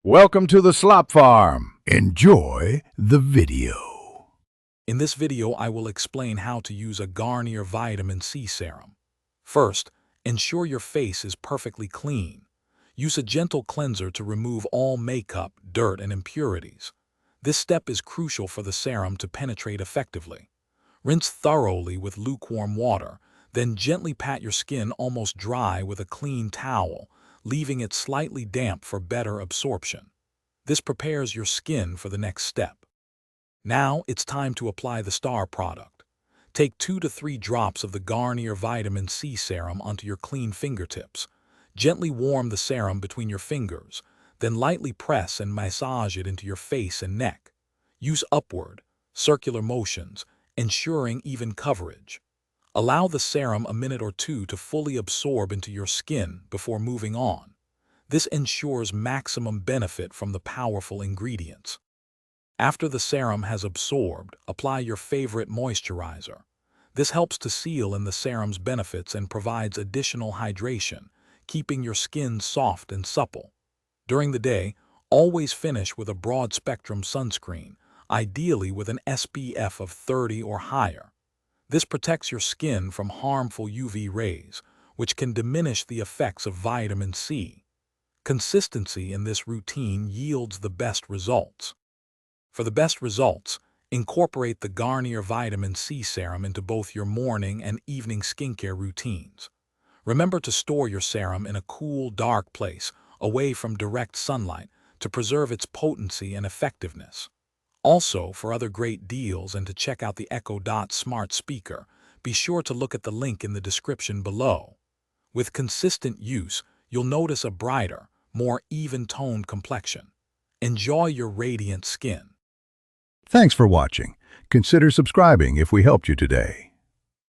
Welcome to the Slop Farm. Enjoy the video. In this video, I will explain how to use a Garnier vitamin C serum. First, ensure your face is perfectly clean. Use a gentle cleanser to remove all makeup, dirt, and impurities. This step is crucial for the serum to penetrate effectively. Rinse thoroughly with lukewarm water, then gently pat your skin almost dry with a clean towel, leaving it slightly damp for better absorption. This prepares your skin for the next step. Now it's time to apply the star product. Take 2 to 3 drops of the Garnier vitamin C serum onto your clean fingertips. Gently warm the serum between your fingers, then lightly press and massage it into your face and neck. Use upward, circular motions, ensuring even coverage. Allow the serum a minute or two to fully absorb into your skin before moving on. This ensures maximum benefit from the powerful ingredients. After the serum has absorbed, apply your favorite moisturizer. This helps to seal in the serum's benefits and provides additional hydration, keeping your skin soft and supple. During the day, always finish with a broad-spectrum sunscreen, ideally with an SPF of 30 or higher. This protects your skin from harmful UV rays, which can diminish the effects of vitamin C. Consistency in this routine yields the best results. For the best results, incorporate the Garnier vitamin C serum into both your morning and evening skincare routines. Remember to store your serum in a cool, dark place, away from direct sunlight, to preserve its potency and effectiveness. Also, for other great deals and to check out the Echo Dot smart speaker, be sure to look at the link in the description below. With consistent use, you'll notice a brighter, more even-toned complexion. Enjoy your radiant skin. Thanks for watching. Consider subscribing if we helped you today.